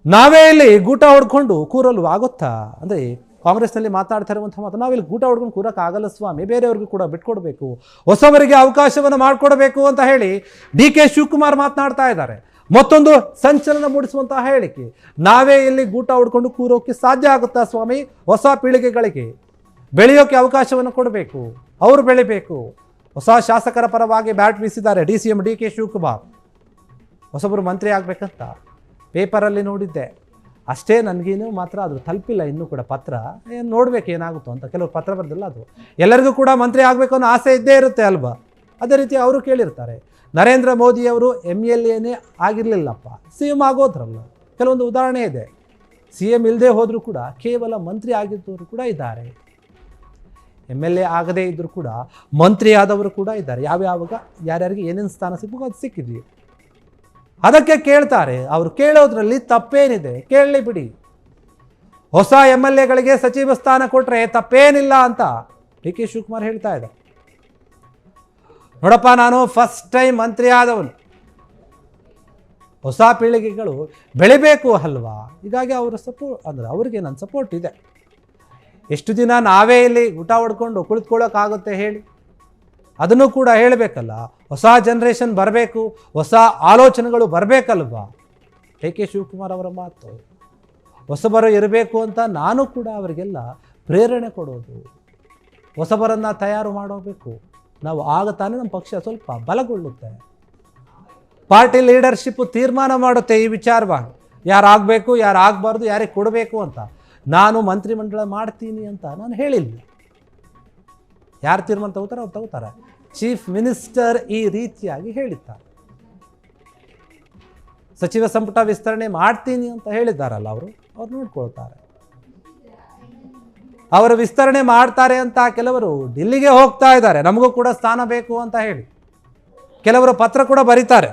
ನಾವೇ ಇಲ್ಲಿ ಗೂಟ ಹೊಡ್ಕೊಂಡು ಕೂರಲು ಆಗುತ್ತಾ? ಅಂದರೆ ಕಾಂಗ್ರೆಸ್ನಲ್ಲಿ ಮಾತಾಡ್ತಾ ಇರುವಂಥ ಮಾತು, ನಾವಿಲ್ಲಿ ಗೂಟ ಹೊಡ್ಕೊಂಡು ಕೂರಕ್ಕಾಗಲ್ಲ ಸ್ವಾಮಿ, ಬೇರೆಯವ್ರಿಗೂ ಕೂಡ ಬಿಟ್ಕೊಡ್ಬೇಕು, ಹೊಸವರಿಗೆ ಅವಕಾಶವನ್ನು ಮಾಡಿಕೊಡಬೇಕು ಅಂತ ಹೇಳಿ DK ಶಿವಕುಮಾರ್ ಮಾತನಾಡ್ತಾ ಇದ್ದಾರೆ. ಮತ್ತೊಂದು ಸಂಚಲನ ಮೂಡಿಸುವಂತಹ ಹೇಳಿಕೆ, ನಾವೇ ಇಲ್ಲಿ ಗೂಟ ಹೊಡ್ಕೊಂಡು ಕೂರೋಕ್ಕೆ ಸಾಧ್ಯ ಆಗುತ್ತಾ ಸ್ವಾಮಿ? ಹೊಸ ಪೀಳಿಗೆಗಳಿಗೆ ಬೆಳೆಯೋಕ್ಕೆ ಅವಕಾಶವನ್ನು ಕೊಡಬೇಕು, ಅವರು ಬೆಳಿಬೇಕು. ಹೊಸ ಶಾಸಕರ ಪರವಾಗಿ ಬ್ಯಾಟ್ ಬೀಸಿದ್ದಾರೆ CM DK ಶಿವಕುಮಾರ್. ಹೊಸಬರು ಮಂತ್ರಿ ಆಗಬೇಕಂತ ಪೇಪರಲ್ಲಿ ನೋಡಿದ್ದೆ ಅಷ್ಟೇ, ನನಗೇನು ಮಾತ್ರ ಅದು ತಲುಪಿಲ್ಲ ಇನ್ನೂ ಕೂಡ ಪತ್ರ. ಏನು ನೋಡ್ಬೇಕು ಏನಾಗುತ್ತೋ ಅಂತ. ಕೆಲವರು ಪತ್ರ ಬರೆದಿಲ್ಲ, ಅದು ಎಲ್ಲರಿಗೂ ಕೂಡ ಮಂತ್ರಿ ಆಗಬೇಕು ಅನ್ನೋ ಆಸೆ ಇದ್ದೇ ಇರುತ್ತೆ ಅಲ್ವಾ? ಅದೇ ರೀತಿ ಅವರು ಕೇಳಿರ್ತಾರೆ. ನರೇಂದ್ರ ಮೋದಿಯವರು MLAನೇ ಆಗಿರಲಿಲ್ಲಪ್ಪ, CM ಆಗೋದ್ರಲ್ಲ. ಕೆಲವೊಂದು ಉದಾಹರಣೆ ಇದೆ. CM ಇಲ್ಲದೆ ಹೋದರೂ ಕೂಡ ಕೇವಲ ಮಂತ್ರಿ ಆಗಿದ್ದವರು ಕೂಡ ಇದ್ದಾರೆ, MLA ಆಗದೇ ಇದ್ದರೂ ಕೂಡ ಮಂತ್ರಿ ಆದವರು ಕೂಡ ಇದ್ದಾರೆ. ಯಾವ್ಯಾವಾಗ ಯಾರ್ಯಾರಿಗೆ ಏನೇನು ಸ್ಥಾನ ಸಿಗಬೇಕು ಅದು ಸಿಕ್ಕಿದ್ವಿ. ಅದಕ್ಕೆ ಕೇಳ್ತಾರೆ. ಅವರು ಕೇಳೋದ್ರಲ್ಲಿ ತಪ್ಪೇನಿದೆ? ಕೇಳಲಿ ಬಿಡಿ. ಹೊಸ MLAಗಳಿಗೆ ಸಚಿವ ಸ್ಥಾನ ಕೊಟ್ಟರೆ ತಪ್ಪೇನಿಲ್ಲ ಅಂತ DK ಶಿವಕುಮಾರ್ ಹೇಳ್ತಾ ಇದ್ದಾರೆ. ನೋಡಪ್ಪ, ನಾನು ಫಸ್ಟ್ ಟೈಮ್ ಮಂತ್ರಿ ಆದವನು, ಹೊಸ ಪೀಳಿಗೆಗಳು ಬೆಳಿಬೇಕು ಅಲ್ವಾ? ಹೀಗಾಗಿ ಅವರ ಅವರಿಗೆ ನನ್ನ ಸಪೋರ್ಟ್ ಇದೆ. ಎಷ್ಟು ದಿನ ನಾವೇ ಇಲ್ಲಿ ಊಟ ಹೊಡ್ಕೊಂಡು ಕುಳಿತುಕೊಳ್ಳೋಕ್ಕಾಗುತ್ತೆ ಹೇಳಿ? ಅದನ್ನು ಕೂಡ ಹೇಳಬೇಕಲ್ಲ. ಹೊಸ ಜನ್ರೇಷನ್ ಬರಬೇಕು, ಹೊಸ ಆಲೋಚನೆಗಳು ಬರಬೇಕಲ್ವಾ? DK ಶಿವಕುಮಾರ್ ಅವರ ಮಾತು. ಹೊಸಬರು ಇರಬೇಕು ಅಂತ ನಾನು ಕೂಡ ಅವರಿಗೆಲ್ಲ ಪ್ರೇರಣೆ ಕೊಡೋದು. ಹೊಸಬರನ್ನು ತಯಾರು ಮಾಡೋಬೇಕು ನಾವು, ಆಗ ತಾನೇ ನಮ್ಮ ಪಕ್ಷ ಸ್ವಲ್ಪ ಬಲಗೊಳ್ಳುತ್ತೆ. ಪಾರ್ಟಿ ಲೀಡರ್ಶಿಪ್ ತೀರ್ಮಾನ ಮಾಡುತ್ತೆ ಈ ವಿಚಾರವಾಗಿ, ಯಾರು ಆಗಬೇಕು, ಯಾರು ಆಗಬಾರ್ದು, ಯಾರಿಗೆ ಕೊಡಬೇಕು ಅಂತ. ನಾನು ಮಂತ್ರಿಮಂಡಲ ಮಾಡ್ತೀನಿ ಅಂತ ನಾನು ಹೇಳಿಲ್ಲ. ಯಾರು ತೀರ್ಮಾನ ತಗೋತಾರೆ ಅವ್ರು ತಗೋತಾರೆ. ಚೀಫ್ ಮಿನಿಸ್ಟರ್ ಈ ರೀತಿಯಾಗಿ ಹೇಳಿದ್ದಾರೆ. ಸಚಿವ ಸಂಪುಟ ವಿಸ್ತರಣೆ ಮಾಡ್ತೀನಿ ಅಂತ ಹೇಳಿದ್ದಾರಲ್ಲ, ಅವರು ನೋಡ್ಕೊಳ್ತಾರೆ. ಅವರು ವಿಸ್ತರಣೆ ಮಾಡ್ತಾರೆ ಅಂತ ಕೆಲವರು ಡಿಲ್ಲಿಗೆ ಹೋಗ್ತಾ ಇದ್ದಾರೆ, ನಮಗೂ ಕೂಡ ಸ್ಥಾನ ಬೇಕು ಅಂತ ಹೇಳಿ. ಕೆಲವರು ಪತ್ರ ಕೂಡ ಬರೀತಾರೆ,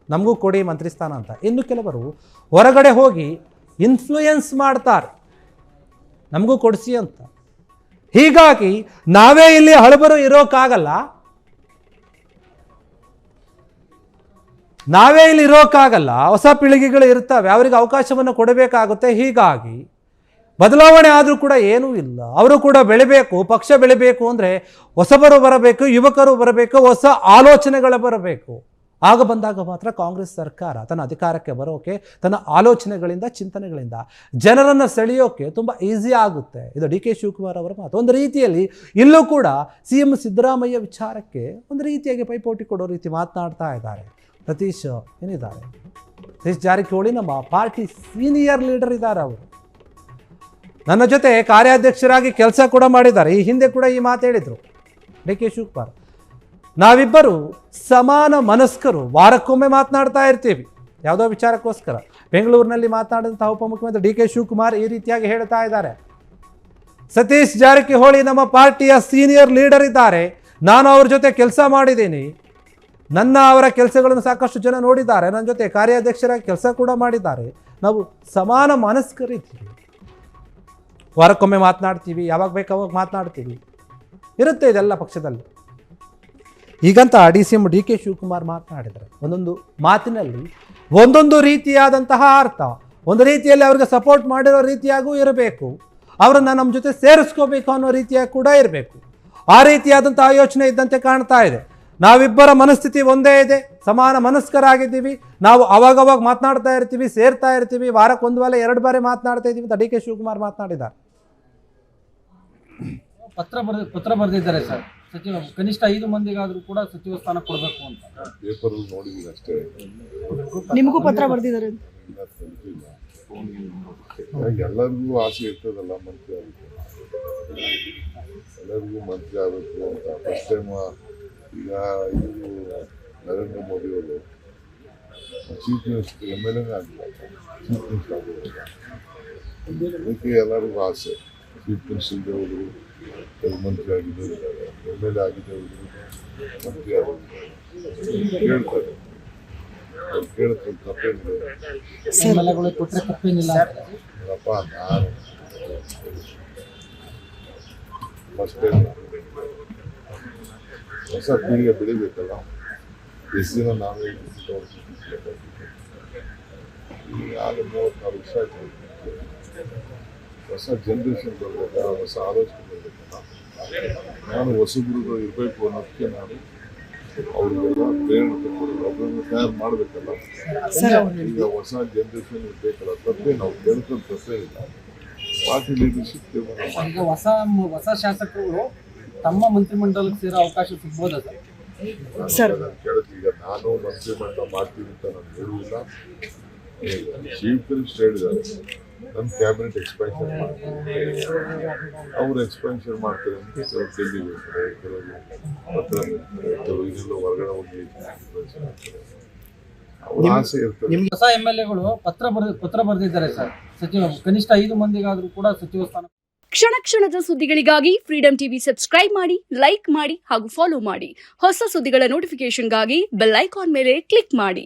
ನಮಗೂ ಕೊಡಿ ಮಂತ್ರಿ ಸ್ಥಾನ ಅಂತ. ಇನ್ನು ಕೆಲವರು ಹೊರಗಡೆ ಹೋಗಿ ಇನ್ಫ್ಲೂಯೆನ್ಸ್ ಮಾಡ್ತಾರೆ, ನಮಗೂ ಕೊಡಿಸಿ ಅಂತ. ಹೀಗಾಗಿ ನಾವೇ ಇಲ್ಲಿ ಹಳಬರು ಇರೋಕ್ಕಾಗಲ್ಲ, ಹೊಸ ಪೀಳಿಗೆಗಳು ಇರ್ತವೆ, ಅವರಿಗೆ ಅವಕಾಶವನ್ನು ಕೊಡಬೇಕಾಗುತ್ತೆ. ಹೀಗಾಗಿ ಬದಲಾವಣೆ ಆದರೂ ಕೂಡ ಏನೂ ಇಲ್ಲ. ಅವರು ಕೂಡ ಬೆಳಿಬೇಕು, ಪಕ್ಷ ಬೆಳಿಬೇಕು ಅಂದರೆ ಹೊಸಬರು ಬರಬೇಕು, ಯುವಕರು ಬರಬೇಕು, ಹೊಸ ಆಲೋಚನೆಗಳು ಬರಬೇಕು. ಆಗ ಬಂದಾಗ ಮಾತ್ರ ಕಾಂಗ್ರೆಸ್ ಸರ್ಕಾರ ತನ್ನ ಅಧಿಕಾರಕ್ಕೆ ಬರೋಕೆ, ತನ್ನ ಆಲೋಚನೆಗಳಿಂದ, ಚಿಂತನೆಗಳಿಂದ ಜನರನ್ನು ಸೆಳೆಯೋಕೆ ತುಂಬ ಈಸಿ ಆಗುತ್ತೆ. ಇದು DK ಶಿವಕುಮಾರ್ ಅವರ ಮಾತು. ಒಂದು ರೀತಿಯಲ್ಲಿ ಇಲ್ಲೂ ಕೂಡ CM ಸಿದ್ದರಾಮಯ್ಯ ವಿಚಾರಕ್ಕೆ ಒಂದು ರೀತಿಯಾಗಿ ಪೈಪೋಟಿ ಕೊಡೋ ರೀತಿ ಮಾತನಾಡ್ತಾ ಇದ್ದಾರೆ. ಸತೀಶ್ ಜಾರಕಿಹೊಳಿ ನಮ್ಮ ಪಾರ್ಟಿ ಸೀನಿಯರ್ ಲೀಡರ್ ಇದ್ದಾರೆ. ಅವರು ನನ್ನ ಜೊತೆ ಕಾರ್ಯಾಧ್ಯಕ್ಷರಾಗಿ ಕೆಲಸ ಕೂಡ ಮಾಡಿದ್ದಾರೆ. ಈ ಹಿಂದೆ ಕೂಡ ಈ ಮಾತು ಹೇಳಿದರು DK ಶಿವಕುಮಾರ್. ನಾವಿಬ್ಬರು ಸಮಾನ ಮನಸ್ಕರು, ವಾರಕ್ಕೊಮ್ಮೆ ಮಾತನಾಡ್ತಾ ಇರ್ತೀವಿ ಯಾವುದೋ ವಿಚಾರಕ್ಕೋಸ್ಕರ. ಬೆಂಗಳೂರಿನಲ್ಲಿ ಮಾತನಾಡಿದಂತಹ ಉಪಮುಖ್ಯಮಂತ್ರಿ DK ಶಿವಕುಮಾರ್ ಈ ರೀತಿಯಾಗಿ ಹೇಳ್ತಾ ಇದ್ದಾರೆ. ಸತೀಶ್ ಜಾರಕಿಹೊಳಿ ನಮ್ಮ ಪಾರ್ಟಿಯ ಸೀನಿಯರ್ ಲೀಡರ್ ಇದ್ದಾರೆ, ನಾನು ಅವ್ರ ಜೊತೆ ಕೆಲಸ ಮಾಡಿದ್ದೀನಿ, ಅವರ ಕೆಲಸಗಳನ್ನು ಸಾಕಷ್ಟು ಜನ ನೋಡಿದ್ದಾರೆ, ನನ್ನ ಜೊತೆ ಕಾರ್ಯಾಧ್ಯಕ್ಷರಾಗಿ ಕೆಲಸ ಕೂಡ ಮಾಡಿದ್ದಾರೆ. ನಾವು ಸಮಾನ ಮನಸ್ಕರಿದ್ದೀವಿ, ವಾರಕ್ಕೊಮ್ಮೆ ಮಾತನಾಡ್ತೀವಿ, ಯಾವಾಗ ಬೇಕಾವಾಗ ಮಾತನಾಡ್ತೀವಿ, ಇರುತ್ತೆ ಇದೆಲ್ಲ ಪಕ್ಷದಲ್ಲಿ. ಹೀಗಂತ CM DK ಶಿವಕುಮಾರ್ ಮಾತನಾಡಿದ್ದಾರೆ. ಒಂದೊಂದು ಮಾತಿನಲ್ಲಿ ಒಂದೊಂದು ರೀತಿಯಾದಂತಹ ಅರ್ಥ, ಒಂದು ರೀತಿಯಲ್ಲಿ ಅವ್ರಿಗೆ ಸಪೋರ್ಟ್ ಮಾಡಿರೋ ರೀತಿಯಾಗೂ ಇರಬೇಕು, ಅವರನ್ನು ನಮ್ಮ ಜೊತೆ ಸೇರಿಸ್ಕೋಬೇಕು ಅನ್ನೋ ರೀತಿಯಾಗಿ ಕೂಡ ಇರಬೇಕು. ಆ ರೀತಿಯಾದಂತಹ ಯೋಚನೆ ಇದ್ದಂತೆ ಕಾಣ್ತಾ ಇದೆ. ನಾವಿಬ್ಬರ ಮನಸ್ಥಿತಿ ಒಂದೇ ಇದೆ, ಸಮಾನ ಮನಸ್ಕರಾಗಿದ್ದೀವಿ. ನಾವು ಅವಾಗವಾಗ ಮಾತನಾಡ್ತಾ ಇರ್ತೀವಿ, ಸೇರ್ತಾ ಇರ್ತೀವಿ, ವಾರಕ್ಕೆ ಒಂದು ವೇಳೆ 2 ಬಾರಿ ಮಾತನಾಡ್ತಾ ಇದ್ದೀವಿ ಅಂತ DK ಶಿವಕುಮಾರ್ ಮಾತನಾಡಿದ್ದಾರೆ. ಪತ್ರ ಬರೆದಿದ್ದಾರೆ ಸರ್, ಸಚಿವ ಕನಿಷ್ಠ 5 ಮಂದಿಗಾದ್ರೂ ಕೂಡ ಸಚಿವ ಸ್ಥಾನ ಕೊಡಬೇಕು ಅಂತ. ಪೇಪರ್ ನೋಡಿದೀವಿ ಅಷ್ಟೇ. ನಿಮಗೂ ಪತ್ರ ಬರೆದಿದ್ದಾರೆ? ಎಲ್ಲರಿಗೂ ಆಸೆ ಇರ್ತದಲ್ಲ ಮಂತ್ರಿ ಆಗುತ್ತೆ, ಎಲ್ಲರಿಗೂ ಮಂತ್ರಿ ಆಗಬೇಕು ಅಂತ. ಫಸ್ಟ್ ಟೈಮ್ ಈಗ ಇವರು ನರೇಂದ್ರ ಮೋದಿ ಅವರು ಚೀಫ್ ಮಿನಿಸ್ಟರ್ MLA ಆಗಿಲ್ಲ, ಚೀಫ್ ಮಿನಿಸ್ಟರ್ ಆಗಿಲ್ಲ. ಅದಕ್ಕೆ ಎಲ್ಲರಿಗೂ ಆಸೆ. ಚೀಫ್ ಮಿನಿಸ್ಟರ್ ಹೋದ್ರು, ಮಂತ್ರಿ ಆಗಿದ್ದು, MLA ಆಗಿದ್ದವರು ಮಂತ್ರಿ ಆಗಿದ್ದು ಕೇಳ್ತಾರೆ. ಅವ್ರು ಕೇಳ್ತಾರೆ, ತಪ್ಪೇನಿಲ್ಲ. ನೋಡಪ್ಪ, ನಾನು ಫಸ್ಟ್ ಟೈಮ್ ಹೊಸ ಪೀಳಿಗೆ ಬೆಳಿಬೇಕಲ್ಲ, ಎಷ್ಟು ದಿನ ನಾವೇ ಆಗ 34 ವರ್ಷ ಆಯ್ತು. ಹೊಸ ಜನ್ರೇಷನ್ ಬರಬೇಕಾ, ಹೊಸ ಆಲೋಚನೆ ಬರಬೇಕಲ್ಲ. ನಾನು ಹೊಸಬ್ರು ಇರಬೇಕು ಅನ್ನೋದಕ್ಕೆ ನಾನು ಅವ್ರಿಗೆಲ್ಲ ಪ್ರೇರಣೆ ಕೊಡ್ತೀನಿ. ಒಬ್ಬರನ್ನ ತಯಾರು ಮಾಡಬೇಕಲ್ಲ. ಈಗ ಹೊಸ ಜನ್ರೇಷನ್ ಇರಬೇಕಲ್ಲ, ತಪ್ಪೇ ನಾವು ಕೇಳ್ಕೊಂಡು ತಪ್ಪೇ ಇಲ್ಲ. ಪಾರ್ಟಿ ಲೀಡರ್ಶಿಪ್ ತೀರ್ಮಾನ ಮಾಡಿ. ಈಗ ಹೊಸ ಶಾಸಕರು ತಮ್ಮ ಮಂತ್ರಿಮಂಡಲಕ್ಕೆ ಸೇರೋ ಅವಕಾಶ ಸಿಗ್ಬೋದಾ ಸರ್? ನಾನು ಕೇಳಿದ್ರೆ ಈಗ ನಾನು ಮಂತ್ರಿಮಂಡಲ ಮಾಡ್ತೀನಿ ಅಂತ ನಾನು ಹೇಳುವುದಿಲ್ಲ. ಚೀಫ್ ಮಿನಿಸ್ಟರ್ ಹೇಳಿದ್ದಾರೆ ನನ್ನ ಕ್ಯಾಬಿನೆಟ್ ಎಕ್ಸ್ಪ್ಯಾನ್ಷನ್ ಮಾಡ್ತೀನಿ, ಅವ್ರು ಎಕ್ಸ್ಪ್ಯಾನ್ಷನ್ ಮಾಡ್ತಾರೆ ಅಂತ ಡೆಲ್ಲಿಗೆ ಹೋಗ್ತಾರೆ, ಕೆಲವು ಇದೆಲ್ಲ ಹೊರಗಡೆ ಹೋಗಿ ಅವ್ರ ಆಸೆ ಇರ್ತದೆ. ಹೊಸ MLAಗಳು ಪತ್ರ ಬರೆದಿದ್ದಾರೆ ಸರ್. ಕನಿಷ್ಠ 5 ಮಂದಿಗಾದ್ರೂ ಕೂಡ ಸಚಿವ ಸ್ಥಾನ. ಕ್ಷಣ ಕ್ಷಣದ ಸುದ್ದಿಗಳಿಗಾಗಿ ಫ್ರೀಡಂ ಟಿವಿ ಸಬ್ಸ್ಕ್ರೈಬ್ ಮಾಡಿ, ಲೈಕ್ ಮಾಡಿ ಹಾಗೂ ಫಾಲೋ ಮಾಡಿ. ಹೊಸ ಸುದ್ದಿಗಳ ನೋಟಿಫಿಕೇಶನ್ಗಾಗಿ ಬೆಲ್ ಐಕಾನ್ ಮೇಲೆ ಕ್ಲಿಕ್ ಮಾಡಿ.